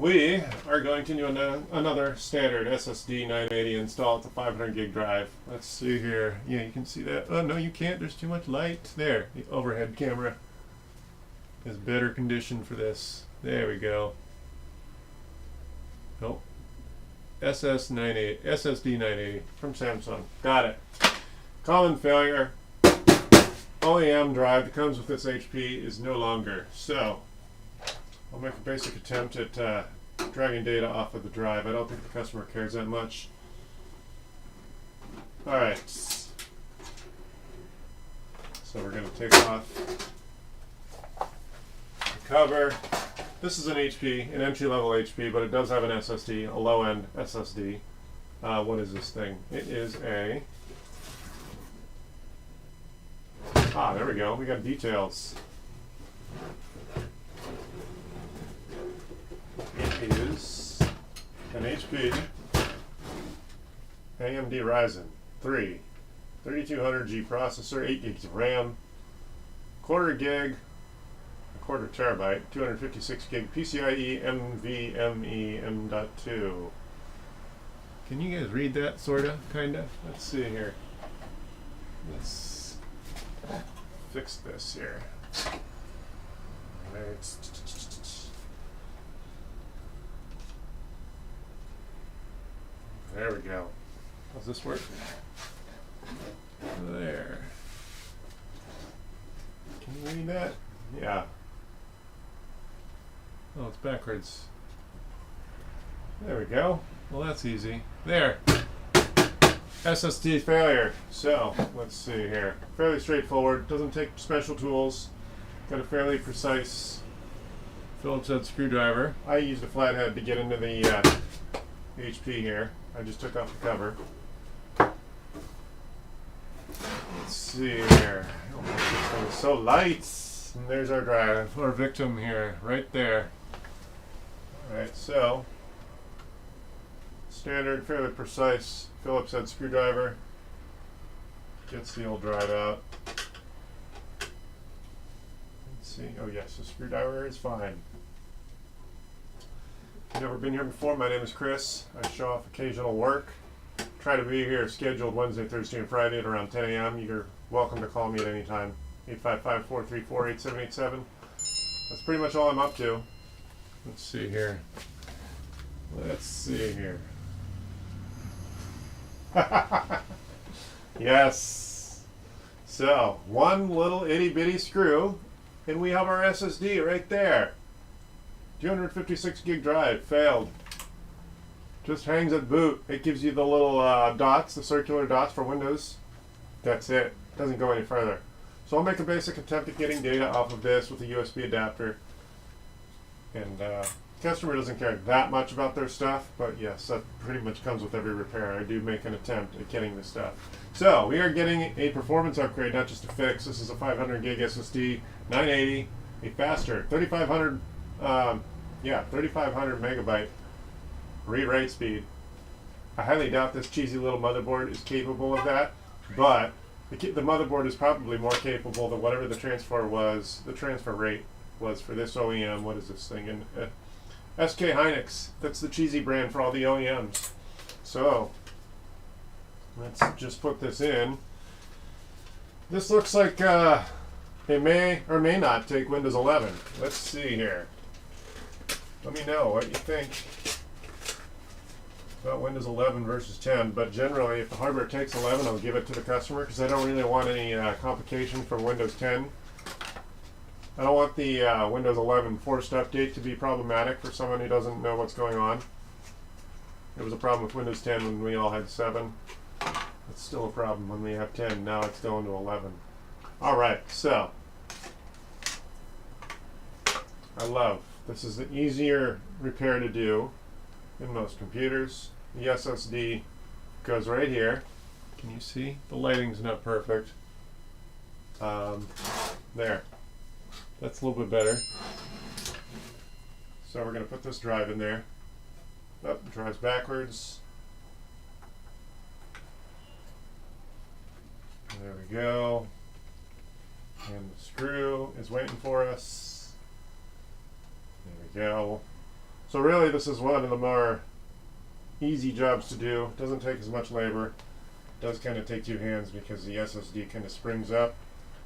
We are going to do another standard SSD 980 install at the 500 gig drive. Let's see here. Yeah, you can see that. Oh, no, you can't. There's too much light. There, the overhead camera is better conditioned for this. There we go. Nope. SSD 980 from Samsung. Got it. Common failure. OEM drive that comes with this HP is no longer. So, I'll make a basic attempt at dragging data off of the drive. I don't think the customer cares that much. Alright. So we're going to take off the cover. This is an HP, an entry-level HP, but it does have an SSD, a low-end SSD. What is this thing? It is a... there we go. We got details. It is an HP AMD Ryzen 3 3200G processor, 8 gigs of RAM, quarter gig, a quarter terabyte, 256 gig PCIe NVMe M.2. Can you guys read that, sorta, kinda? Let's see here. Let's fix this here. Alright. There we go. Does this work? There. Can you read that? Yeah. Oh, it's backwards. There we go. Well, that's easy. There. SSD failure. So, let's see here. Fairly straightforward. Doesn't take special tools. Got a fairly precise Phillips head screwdriver. I used a flathead to get into the HP here. I just took off the cover. Let's see here. Oh, this thing is so light. And there's our drive, our victim here, right there. Alright, so standard, fairly precise Phillips head screwdriver gets the old drive out. Let's see. Oh yes, the screwdriver is fine. If you've never been here before, my name is Chris. I show off occasional work. Try to be here scheduled Wednesday, Thursday, and Friday at around 10 a.m. You're welcome to call me at any time. 855-434-8787. That's pretty much all I'm up to. Let's see here. Let's see here. Yes. So, one little itty bitty screw, and we have our SSD right there. 256 gig drive, failed. Just hangs at boot. It gives you the little dots, the circular dots for Windows. That's it. Doesn't go any further. So I'll make a basic attempt at getting data off of this with a USB adapter. And customer doesn't care that much about their stuff, but yes, that pretty much comes with every repair. I do make an attempt at getting this stuff. So we are getting a performance upgrade, not just a fix. This is a 500 gig SSD, 980, a faster 3500 megabyte read-write speed. I highly doubt this cheesy little motherboard is capable of that, but the motherboard is probably more capable than whatever the transfer rate was for this OEM. What is this thing? And SK Hynix. That's the cheesy brand for all the OEMs. So let's just put this in. This looks like it may or may not take Windows 11. Let's see here. Let me know what you think about Windows 11 versus 10, but generally if the hardware takes 11, I'll give it to the customer because I don't really want any complication from Windows 10. I don't want the Windows 11 forced update to be problematic for someone who doesn't know what's going on. It was a problem with Windows 10 when we all had 7. It's still a problem when we have 10. Now it's going to 11. Alright, so I love this is the easier repair to do in most computers. The SSD goes right here. Can you see? The lighting's not perfect. There. That's a little bit better. So we're going to put this drive in there. Oh, it drives backwards. There we go. And the screw is waiting for us. There we go. So really this is one of the more easy jobs to do. It doesn't take as much labor. It does kind of take two hands because the SSD kind of springs up.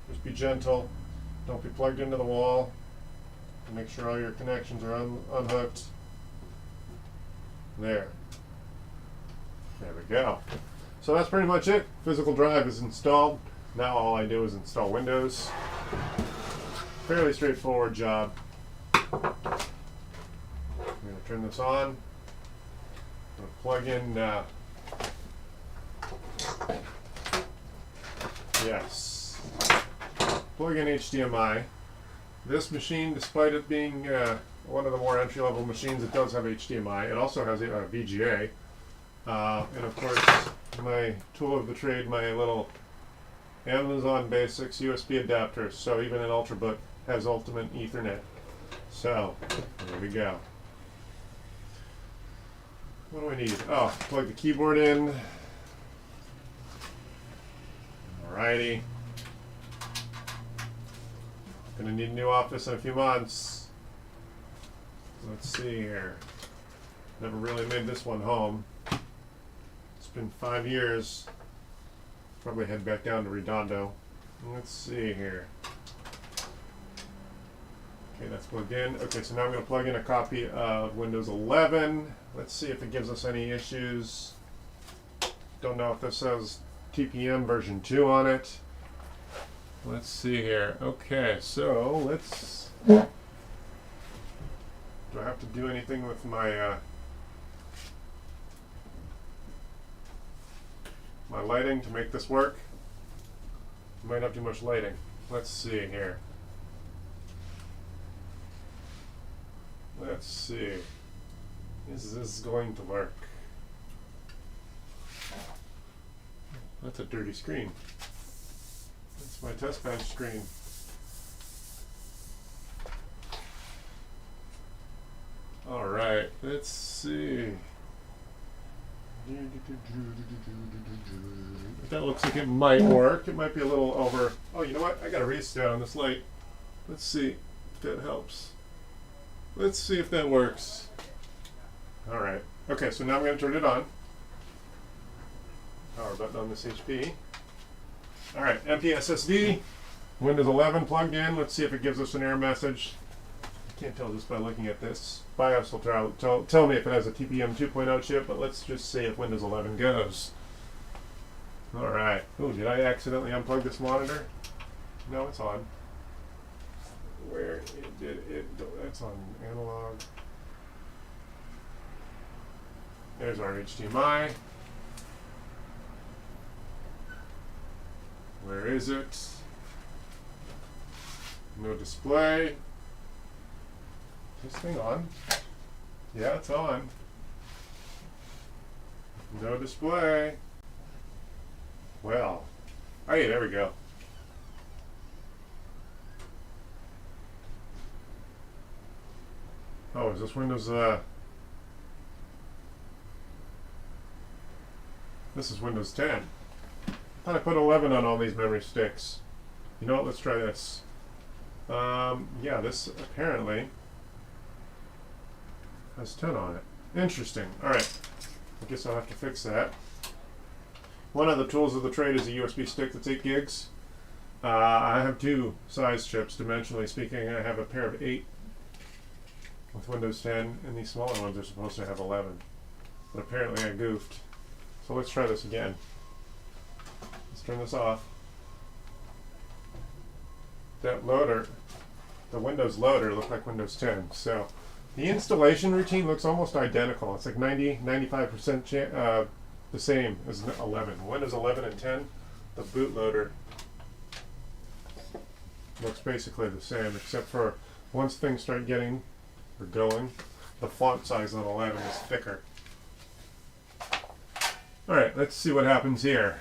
Just be gentle. Don't be plugged into the wall. Make sure all your connections are unhooked. There. There we go. So that's pretty much it. Physical drive is installed. Now all I do is install Windows. Fairly straightforward job. I'm going to turn this on. I'm going to plug in, yes, plug in HDMI. This machine, despite it being one of the more entry-level machines, it does have HDMI. It also has VGA. And of course, my tool of the trade, my little Amazon Basics USB adapter. So even an Ultrabook has Ultimate Ethernet. So, there we go. What do I need? Oh, plug the keyboard in. Alrighty. Gonna need a new office in a few months. Let's see here. Never really made this one home. It's been 5 years. Probably head back down to Redondo. Let's see here. Okay, that's plugged in. Okay, so now I'm going to plug in a copy of Windows 11. Let's see if it gives us any issues. Don't know if this says TPM version 2 on it. Let's see here. Okay, so let's... Do I have to do anything with my my lighting to make this work? Might not do much lighting. Let's see here. Let's see. Is this going to work? That's a dirty screen. That's my test bench screen. Alright, let's see. That looks like it might work. It might be a little over. Oh, you know what? I got a restart on this light. Let's see if that helps. Let's see if that works. Alright. Okay, so now I'm going to turn it on. Power button on this HP. Alright, empty SSD. Windows 11 plugged in. Let's see if it gives us an error message. I can't tell just by looking at this. BIOS will tell me if it has a TPM 2.0 chip, but let's just see if Windows 11 goes. Alright. Oh, did I accidentally unplug this monitor? No, it's on. Where did it go? That's on analog. There's our HDMI. Where is it? No display. Is this thing on? Yeah, it's on. No display. Well, hey, there we go. Oh, is this Windows, this is Windows 10. I thought I put 11 on all these memory sticks. You know what, let's try this. Yeah, this apparently has 10 on it. Interesting. Alright, I guess I'll have to fix that. One of the tools of the trade is a USB stick that's 8 gigs. I have two size chips, dimensionally speaking. I have a pair of 8 with Windows 10, and these smaller ones are supposed to have 11. But apparently I goofed. So let's try this again. Let's turn this off. That loader, the Windows loader, looked like Windows 10. So the installation routine looks almost identical. It's like 95% the same as 11. Windows 11 and 10, the bootloader looks basically the same, except for once things start getting or going, the font size on 11 is thicker. Alright, let's see what happens here.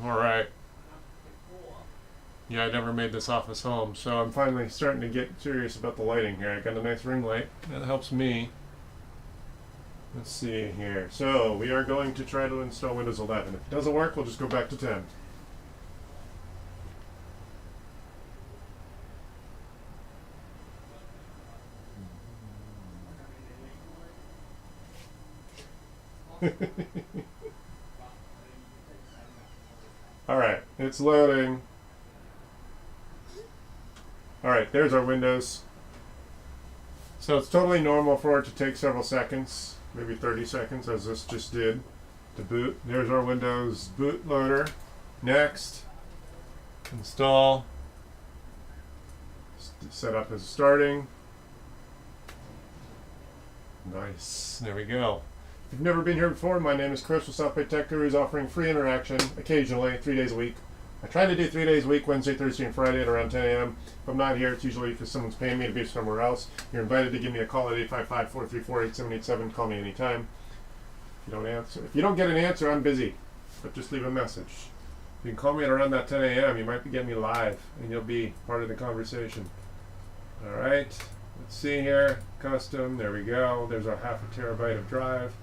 Alright. Yeah, I never made this office home, so I'm finally starting to get serious about the lighting here. I got a nice ring light. That helps me. Let's see here. So, we are going to try to install Windows 11. If it doesn't work, we'll just go back to 10. All right, it's loading. All right, there's our Windows. So it's totally normal for it to take several seconds, maybe 30 seconds, as this just did, to boot. There's our Windows bootloader. Next, install. Set up as starting. Nice. There we go. If you've never been here before, my name is Chris with South Bay Tech Gurus, offering free interaction occasionally, 3 days a week. I try to do 3 days a week, Wednesday, Thursday, and Friday at around 10 a.m. If I'm not here, it's usually because someone's paying me to be somewhere else. You're invited to give me a call at 855-434-8787. Call me anytime. If you don't answer, if you don't get an answer, I'm busy. But just leave a message. You can call me at around that 10 a.m. You might be getting me live, and you'll be part of the conversation. All right. Let's see here. Custom. There we go. There's our 0.5 terabyte of drive.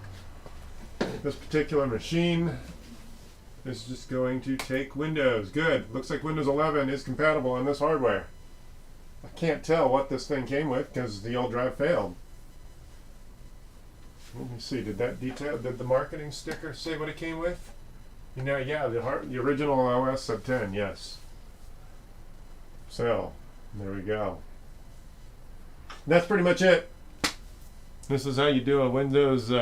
This particular machine is just going to take Windows. Good. Looks like Windows 11 is compatible on this hardware. I can't tell what this thing came with because the old drive failed. Let me see. Did the marketing sticker say what it came with? You know, yeah, the original OS said 10. Yes. So there we go. That's pretty much it. This is how you do a Windows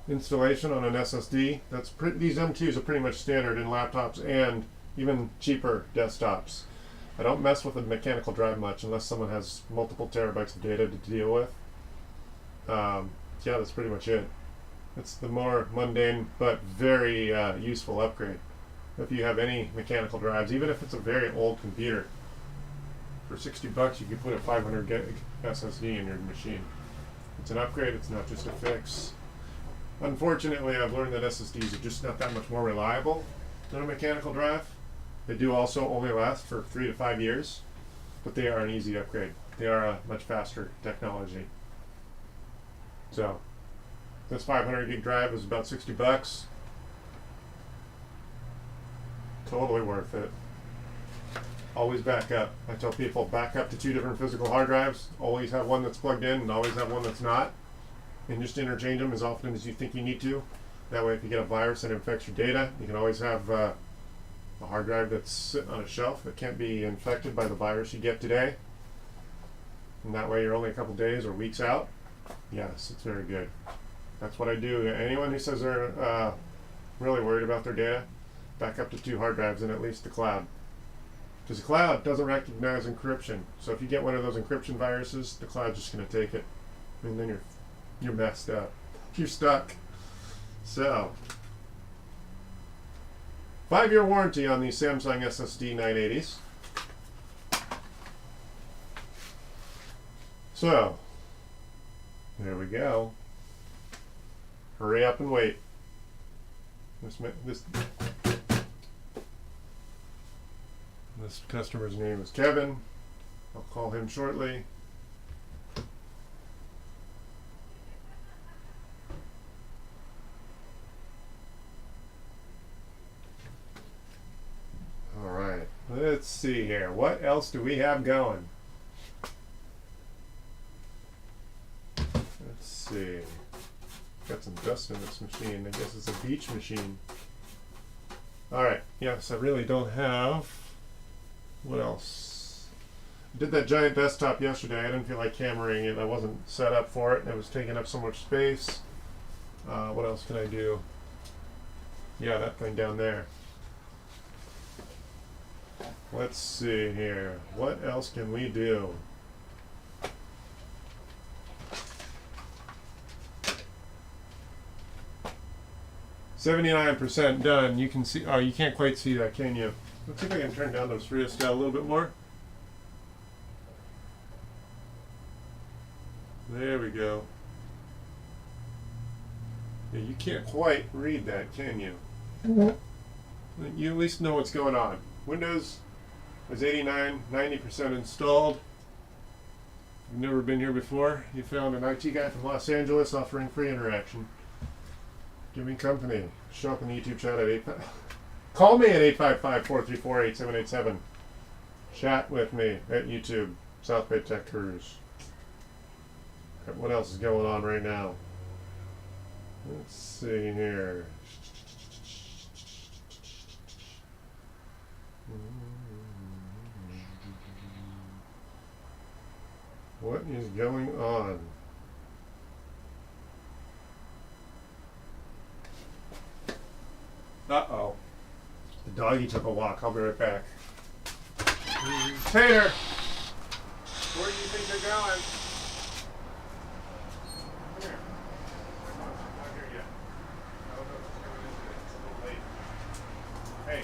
installation on an SSD. These M2s are pretty much standard in laptops and even cheaper desktops. I don't mess with a mechanical drive much unless someone has multiple terabytes of data to deal with. Yeah, that's pretty much it. It's the more mundane but very useful upgrade. If you have any mechanical drives, even if it's a very old computer, for $60 you can put a 500 gig SSD in your machine. It's an upgrade, it's not just a fix. Unfortunately, I've learned that SSDs are just not that much more reliable than a mechanical drive. They do also only last for 3 to 5 years, but they are an easy upgrade. They are a much faster technology. So, this 500 gig drive is about $60. Totally worth it. Always back up. I tell people back up to 2 different physical hard drives. Always have one that's plugged in and always have one that's not. And just interchange them as often as you think you need to. That way if you get a virus that infects your data, you can always have a hard drive that's sitting on a shelf that can't be infected by the virus you get today. And that way you're only a couple days or weeks out. Yes, it's very good. That's what I do. Anyone who says they're really worried about their data, back up to 2 hard drives in at least the cloud. Because the cloud doesn't recognize encryption. So if you get one of those encryption viruses, the cloud's just going to take it. And then you're messed up. You're stuck. So, 5-year warranty on these Samsung SSD 980s. So, there we go. Hurry up and wait. This customer's name is Kevin. I'll call him shortly. All right, let's see here. What else do we have going? Let's see. Got some dust in this machine. I guess it's a beach machine. All right. Yes, I really don't have. What else? I did that giant desktop yesterday. I didn't feel like hammering it. I wasn't set up for it. It was taking up so much space. What else can I do? Yeah, that thing down there. Let's see here. What else can we do? %79 done. You can see. Oh, you can't quite see that, can you? Let's see if I can turn down those rheostat a little bit more. There we go. Yeah, you can't quite read that, can you? You at least know what's going on. Windows is 89, 90% installed. You've never been here before. You found an IT guy from Los Angeles offering free interaction. Give me company. Show up in the YouTube chat at 8. Call me at 855-434-8787. Chat with me at YouTube. South Bay Tech Gurus. What else is going on right now? Let's see here. What is going on? Uh-oh. The doggy took a walk. I'll be right back. Tater! Where do you think you're going? Come here. Come on, she's not here yet. I don't know if she's coming in today. It's a little late. Hey.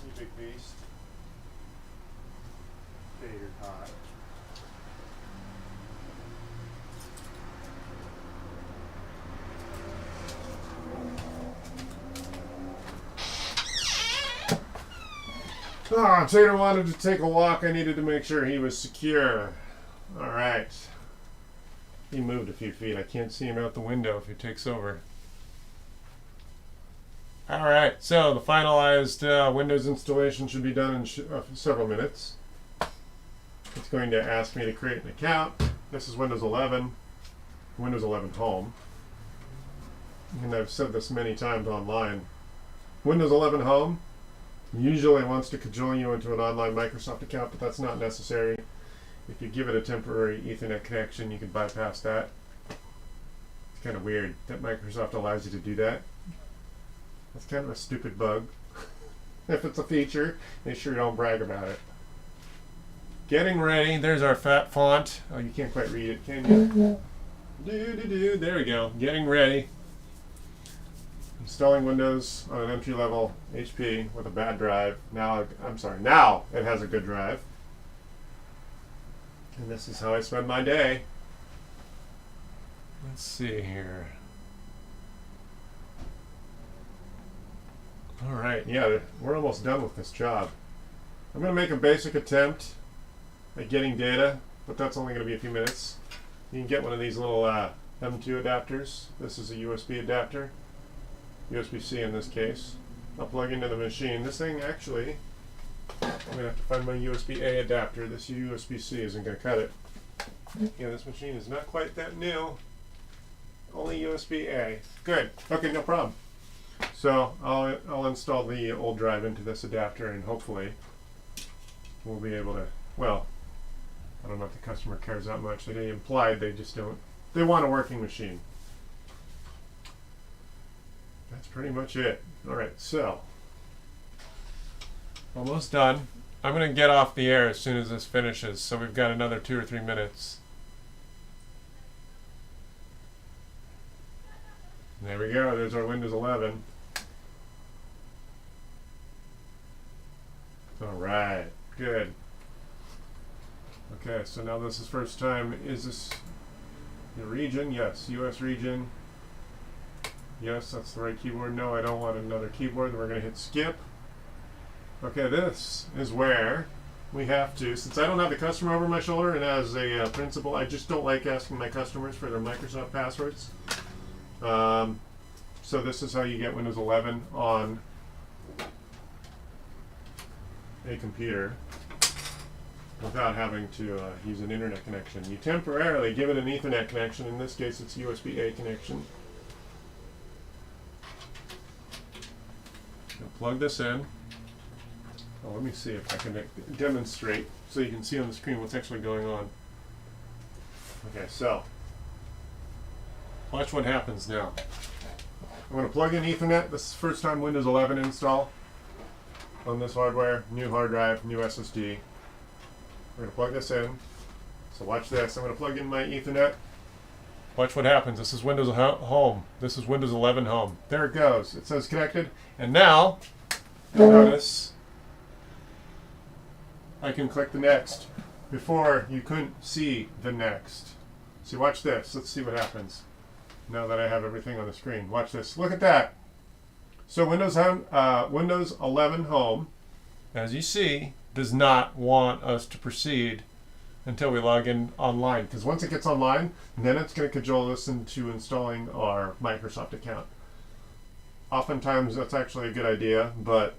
You big beast. Tater's hot. Ah, Tater wanted to take a walk. I needed to make sure he was secure. All right. He moved a few feet. I can't see him out the window if he takes over. All right. So the finalized Windows installation should be done in several minutes. It's going to ask me to create an account. This is Windows 11. Windows 11 Home. And I've said this many times online. Windows 11 Home usually wants to cajole you into an online Microsoft account, but that's not necessary. If you give it a temporary Ethernet connection, you can bypass that. It's kind of weird that Microsoft allows you to do that. That's kind of a stupid bug. If it's a feature, they sure don't brag about it. Getting ready. There's our fat font. Oh, you can't quite read it, can you? There we go. Getting ready. Installing Windows on an entry-level HP with a bad drive. Now it has a good drive. And this is how I spend my day. Let's see here. All right, yeah, we're almost done with this job. I'm going to make a basic attempt at getting data, but that's only going to be a few minutes. You can get one of these little M2 adapters. This is a USB adapter. USB-C in this case. I'll plug into the machine. This thing actually, I'm going to have to find my USB-A adapter. This USB-C isn't going to cut it. Yeah, this machine is not quite that new. Only USB-A. Good. Okay, no problem. So I'll install the old drive into this adapter and hopefully we'll be able to, well, I don't know if the customer cares that much. They implied they just don't. They want a working machine. That's pretty much it. Alright, so almost done. I'm going to get off the air as soon as this finishes, so we've got another 2 or 3 minutes. There we go, there's our Windows 11. Alright, good. Okay, so now this is first time. Is this the region? Yes, US region. Yes, that's the right keyboard. No, I don't want another keyboard. Then we're going to hit skip. Okay, this is where we have to, since I don't have the customer over my shoulder, and as a principal, I just don't like asking my customers for their Microsoft passwords. So this is how you get Windows 11 on a computer without having to use an internet connection. You temporarily give it an Ethernet connection. In this case, it's a USB-A connection. Plug this in. Oh, let me see if I can demonstrate so you can see on the screen what's actually going on. Okay, so watch what happens now. I'm going to plug in Ethernet. This is first time Windows 11 install on this hardware. New hard drive, new SSD. We're going to plug this in. So watch this. I'm going to plug in my Ethernet. Watch what happens. This is Windows Home. This is Windows 11 Home. There it goes. It says connected. And now, you'll notice I can click the next. Before, you couldn't see the next. See, watch this. Let's see what happens now that I have everything on the screen. Watch this. Look at that. So Windows 11 Home, as you see, does not want us to proceed until we log in online, because once it gets online, then it's going to cajole us into installing our Microsoft account. Oftentimes that's actually a good idea, but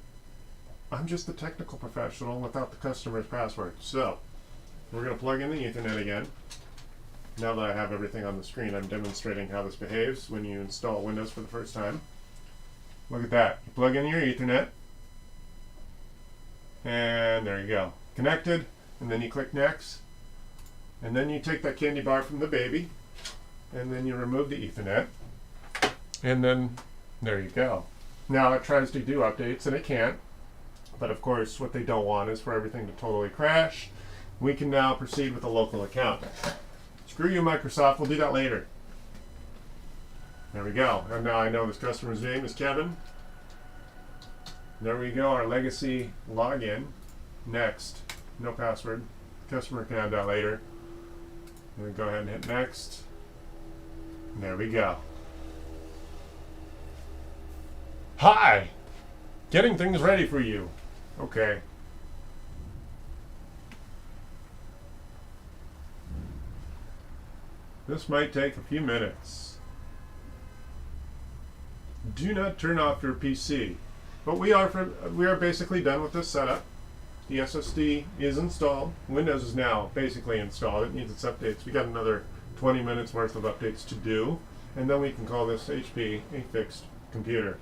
I'm just the technical professional without the customer's password. So We're going to plug in the Ethernet again. Now that I have everything on the screen, I'm demonstrating how this behaves when you install Windows for the first time. Look at that. You plug in your Ethernet, and there you go. Connected, and then you click Next, and then you take that candy bar from the baby, and then you remove the Ethernet, and then there you go. Now it tries to do updates, and it can't, but of course what they don't want is for everything to totally crash. We can now proceed with a local account. Screw you, Microsoft, we'll do that later. There we go. And now I know this customer's name is Kevin. There we go, our legacy login. Next. No password. Customer can add that later. I'm going to go ahead and hit next. And there we go. Hi! Getting things ready for you. Okay. This might take a few minutes. Do not turn off your PC. But we are basically done with this setup. The SSD is installed. Windows is now basically installed. It needs its updates. We got another 20 minutes worth of updates to do, and then we can call this HP a fixed computer.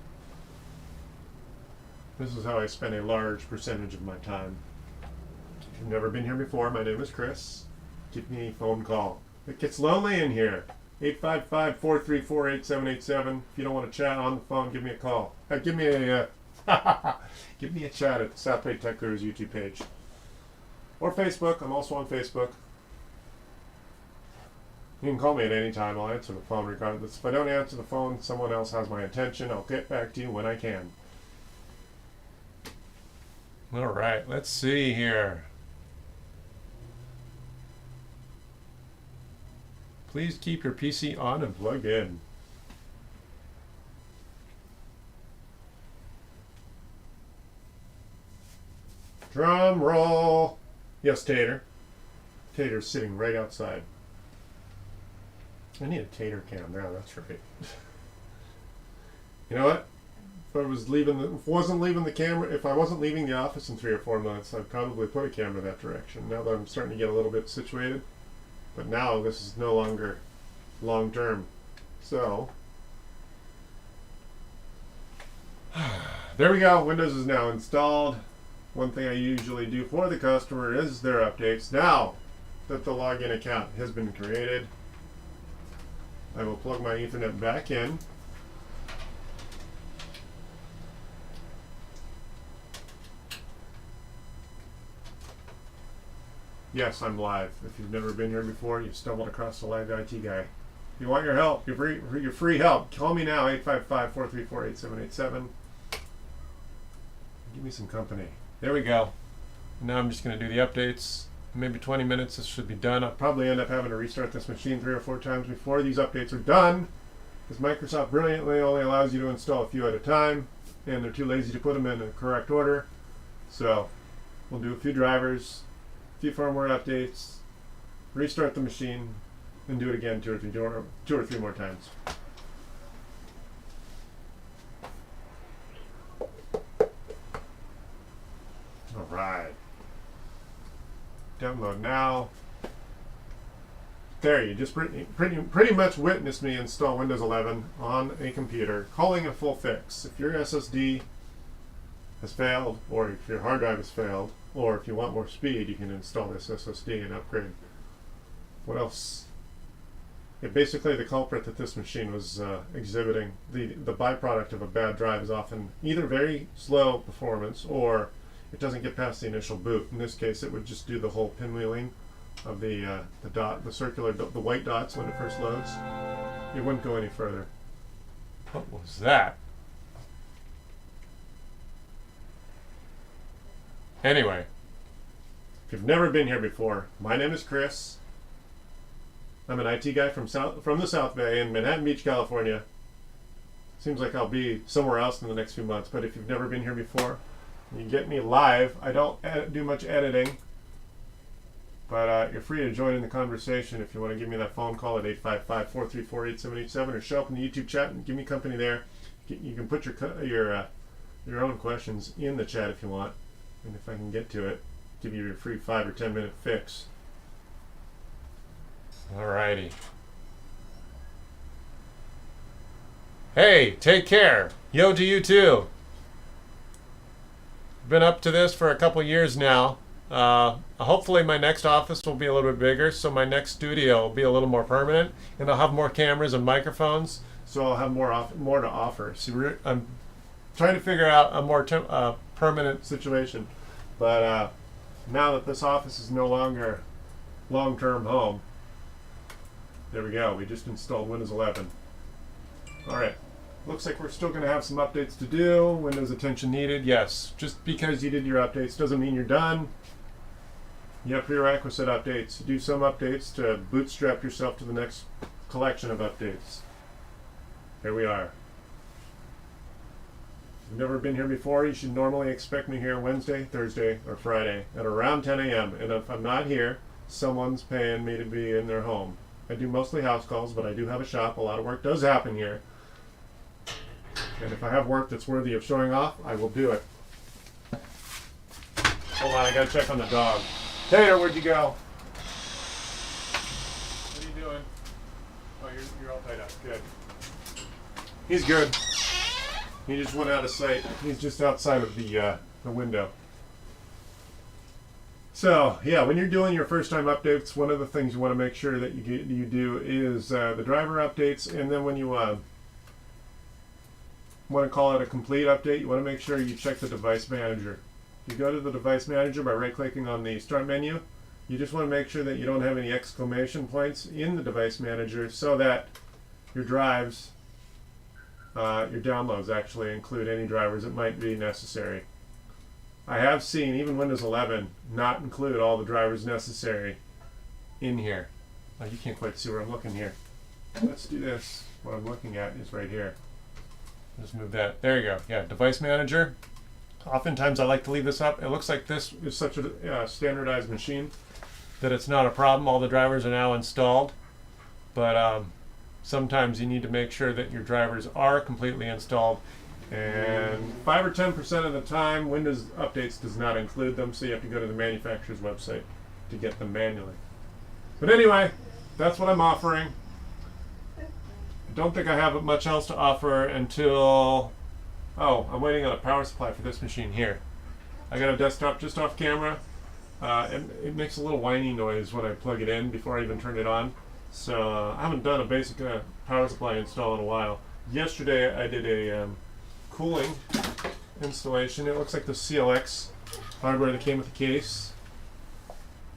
This is how I spend a large percentage of my time. If you've never been here before, my name is Chris. Give me a phone call. It gets lonely in here. 855-434-8787. If you don't want to chat on the phone, give me a call. Give me a chat at the South Bay Tech Gurus YouTube page. Or Facebook. I'm also on Facebook. You can call me at any time. I'll answer the phone regardless. If I don't answer the phone, someone else has my attention. I'll get back to you when I can. All right, let's see here. Please keep your PC on and plugged in. Drum roll. Yes, Tater. Tater's sitting right outside. I need a Tater cam now, that's right. You know what? If I wasn't leaving the office in 3 or 4 months, I'd probably put a camera that direction. Now that I'm starting to get a little bit situated. But now this is no longer long term. So there we go. Windows is now installed. One thing I usually do for the customer is their updates. Now that the login account has been created, I will plug my Ethernet back in. Yes, I'm live. If you've never been here before, you've stumbled across a live IT guy. If you want your help, your free help, call me now, 855-434-8787. Give me some company. There we go. Now I'm just going to do the updates. Maybe 20 minutes, this should be done. I'll probably end up having to restart this machine 3 or 4 times before these updates are done, because Microsoft brilliantly only allows you to install a few at a time, and they're too lazy to put them in the correct order. So we'll do a few drivers, few firmware updates, restart the machine, and do it again 2 or 3 more times. All right. Download now. There, you just pretty much witnessed me install Windows 11 on a computer, calling a full fix. If your SSD has failed, or if your hard drive has failed, or if you want more speed, you can install this SSD and upgrade. What else? Yeah, basically the culprit that this machine was exhibiting, the byproduct of a bad drive is often either very slow performance or it doesn't get past the initial boot. In this case, it would just do the whole pinwheeling of the white dots when it first loads. It wouldn't go any further. What was that? Anyway, if you've never been here before, my name is Chris. I'm an IT guy from the South Bay in Manhattan Beach, California. Seems like I'll be somewhere else in the next few months, but if you've never been here before, you get me live. I don't do much editing, but you're free to join in the conversation if you want to give me that phone call at 855-434-8787 or show up in the YouTube chat and give me company there. You can put your own questions in the chat if you want, and if I can get to it, give you your free 5 or 10 minute fix Alrighty. Hey, take care. Yo to you too. Been up to this for a couple years now. Hopefully my next office will be a little bit bigger, so my next studio will be a little more permanent, and I'll have more cameras and microphones, so I'll have more to offer. So I'm trying to figure out a more permanent situation, but now that this office is no longer long-term home, there we go. We just installed Windows 11. All right. Looks like we're still going to have some updates to do. Windows attention needed. Yes. Just because you did your updates doesn't mean you're done. You have prerequisite updates. You do some updates to bootstrap yourself to the next collection of updates. Here we are. If you've never been here before, you should normally expect me here Wednesday, Thursday, or Friday at around 10 a.m. And if I'm not here, someone's paying me to be in their home. I do mostly house calls, but I do have a shop. A lot of work does happen here. And if I have work that's worthy of showing off, I will do it. Hold on, I gotta check on the dog. Tater, where'd you go? What are you doing? Oh, you're all tied up. Good. He's good. He just went out of sight. He's just outside of the window. So, yeah, when you're doing your first-time updates, one of the things you want to make sure that you do is the driver updates, and then when you want to call it a complete update, you want to make sure you check the device manager. You go to the device manager by right-clicking on the start menu. You just want to make sure that you don't have any exclamation points in the device manager so that your drives, your downloads actually include any drivers that might be necessary. I have seen even Windows 11 not include all the drivers necessary in here. Oh, you can't quite see where I'm looking here. Let's do this. What I'm looking at is right here. Just move that. There you go. Yeah, device manager. Oftentimes I like to leave this up. It looks like this is such a standardized machine that it's not a problem. All the drivers are now installed. But sometimes you need to make sure that your drivers are completely installed. And 5 or 10% of the time, Windows Updates does not include them, so you have to go to the manufacturer's website to get them manually. But anyway, that's what I'm offering. I don't think I have much else to offer until... Oh, I'm waiting on a power supply for this machine here. I got a desktop just off camera. It makes a little whiny noise when I plug it in before I even turn it on. So I haven't done a basic power supply install in a while. Yesterday I did a cooling installation. It looks like the CLX hardware that came with the case.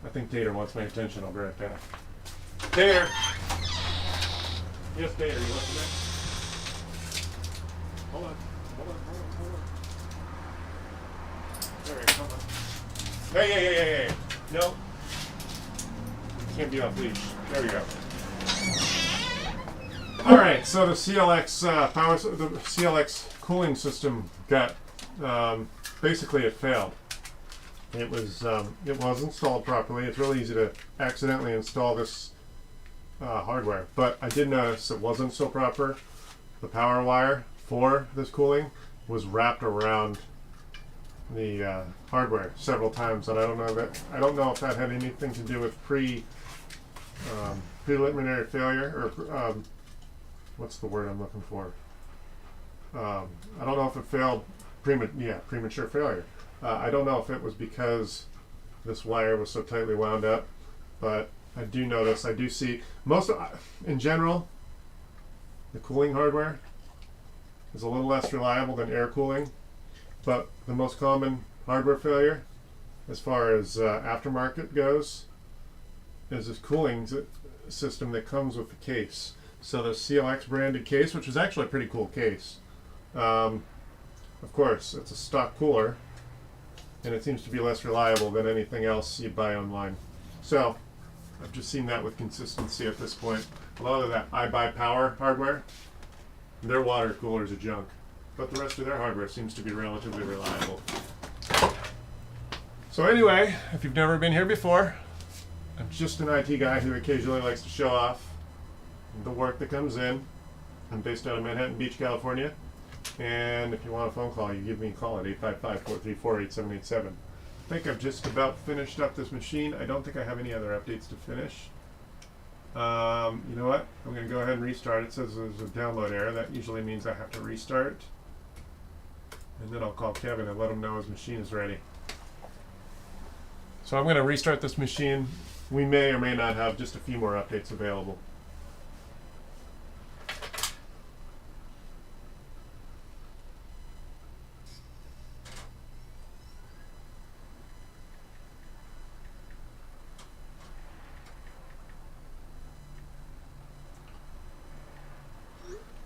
I think Tater wants my attention. I'll be right back. Tater! Yes, Tater, you want to? Hold on. There we go, come on. Hey. No. You can't be off leash. There we go. Alright, so the CLX the CLX cooling system got basically it failed. It was installed properly. It's really easy to accidentally install this hardware, but I did notice it wasn't so proper. The power wire for this cooling was wrapped around the hardware several times, and I don't know if that had anything to do with preliminary failure or what's the word I'm looking for? I don't know if it failed premature failure. I don't know if it was because this wire was so tightly wound up, but I do see in general, the cooling hardware is a little less reliable than air cooling, but the most common hardware failure, as far as aftermarket goes, is this cooling system that comes with the case. So the CLX branded case, which is actually a pretty cool case. Of course, it's a stock cooler, and it seems to be less reliable than anything else you buy online. So I've just seen that with consistency at this point. A lot of that iBuyPower hardware, their water coolers are junk, but the rest of their hardware seems to be relatively reliable. So anyway, if you've never been here before, I'm just an IT guy who occasionally likes to show off the work that comes in. I'm based out of Manhattan Beach, California. And if you want a phone call, you give me a call at 855-434-8787. I think I've just about finished up this machine. I don't think I have any other updates to finish. You know what? I'm going to go ahead and restart. It says there's a download error. That usually means I have to restart. And then I'll call Kevin and let him know his machine is ready. So I'm going to restart this machine. We may or may not have just a few more updates available.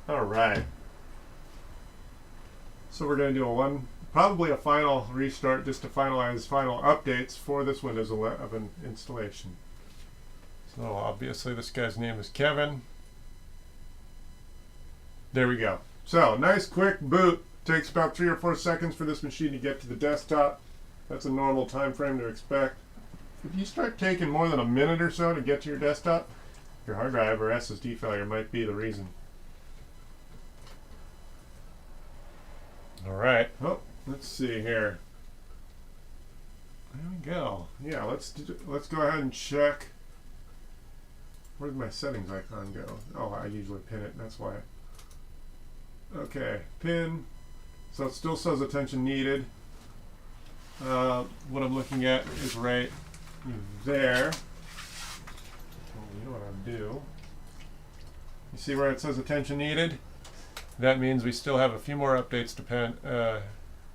All right. So we're going to do probably a final restart just to finalize final updates for this Windows 11 installation. So obviously this guy's name is Kevin. There we go. So nice quick boot. Takes about 3 or 4 seconds for this machine to get to the desktop. That's a normal time frame to expect. If you start taking more than a minute or so to get to your desktop, your hard drive or SSD failure might be the reason. All right. Oh, let's see here. There we go. Yeah, let's go ahead and check. Where did my settings icon go? Oh, I usually pin it. That's why. Okay, pin. So it still says attention needed. What I'm looking at is right there. Oh, you know what I'll do? You see where it says attention needed? That means we still have a few more updates to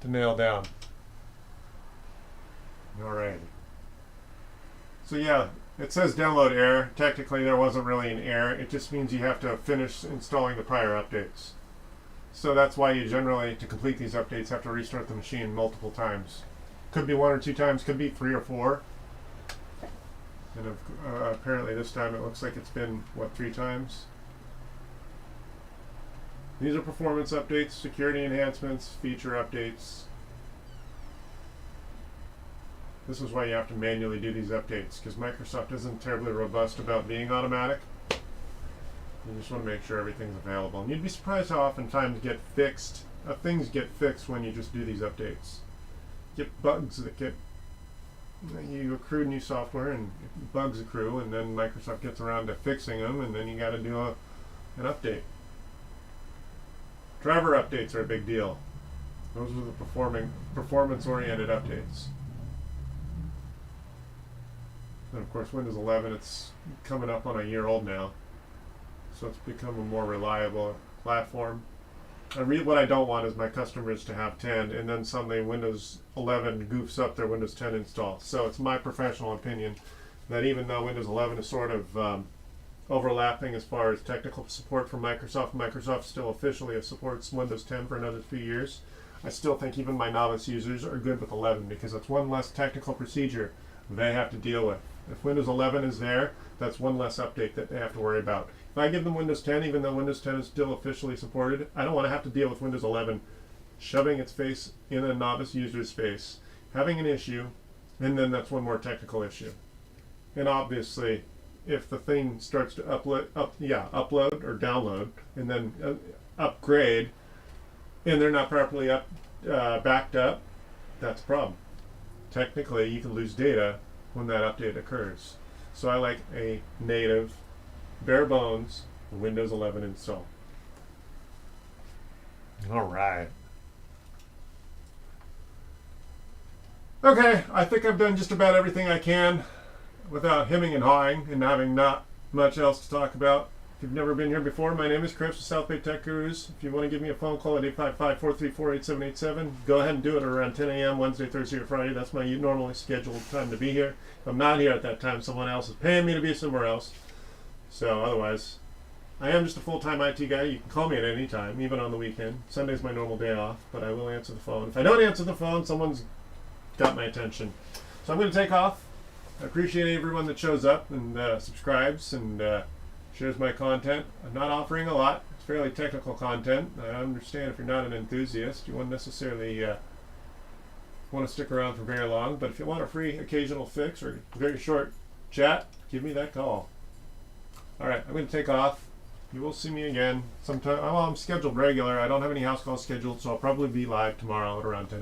nail down. Alright. So yeah, it says download error. Technically there wasn't really an error. It just means you have to finish installing the prior updates. So that's why you generally, to complete these updates, have to restart the machine multiple times. Could be 1 or 2 times, could be 3 or 4. And apparently this time it looks like it's been, what, 3 times? These are performance updates, security enhancements, feature updates. This is why you have to manually do these updates, because Microsoft isn't terribly robust about being automatic. You just want to make sure everything's available. And you'd be surprised how often things get fixed when you just do these updates. Get bugs that you accrue new software and bugs accrue, and then Microsoft gets around to fixing them, and then you got to do an update. Driver updates are a big deal. Those are the performance-oriented updates. And of course, Windows 11, it's coming up on a year old now, so it's become a more reliable platform. What I don't want is my customers to have 10, and then suddenly Windows 11 goofs up their Windows 10 install. So it's my professional opinion that even though Windows 11 is sort of overlapping as far as technical support from Microsoft still officially supports Windows 10 for another few years. I still think even my novice users are good with 11 because it's one less technical procedure they have to deal with. If Windows 11 is there, that's one less update that they have to worry about. If I give them Windows 10, even though Windows 10 is still officially supported, I don't want to have to deal with Windows 11 shoving its face in a novice user's face, having an issue, and then that's one more technical issue. And obviously, if the thing starts to upload or download, and then upgrade, and they're not properly backed up, that's a problem. Technically, you can lose data when that update occurs. So I like a native, bare bones Windows 11 install. All right. Okay, I think I've done just about everything I can without hemming and hawing and having not much else to talk about. If you've never been here before, my name is Chris with South Bay Tech Gurus. If you want to give me a phone call at 855-434-8787, go ahead and do it around 10 a.m. Wednesday, Thursday, or Friday. That's my normally scheduled time to be here. If I'm not here at that time, someone else is paying me to be somewhere else. So otherwise, I am just a full-time IT guy. You can call me at any time, even on the weekend. Sunday's my normal day off, but I will answer the phone. If I don't answer the phone, someone's got my attention. So I'm going to take off. I appreciate everyone that shows up and subscribes and shares my content. I'm not offering a lot. It's fairly technical content. I understand if you're not an enthusiast, you won't necessarily want to stick around for very long, but if you want a free occasional fix or a very short chat, give me that call. Alright, I'm going to take off. You will see me again sometime. Well, I'm scheduled regular. I don't have any house calls scheduled, so I'll probably be live tomorrow at around 10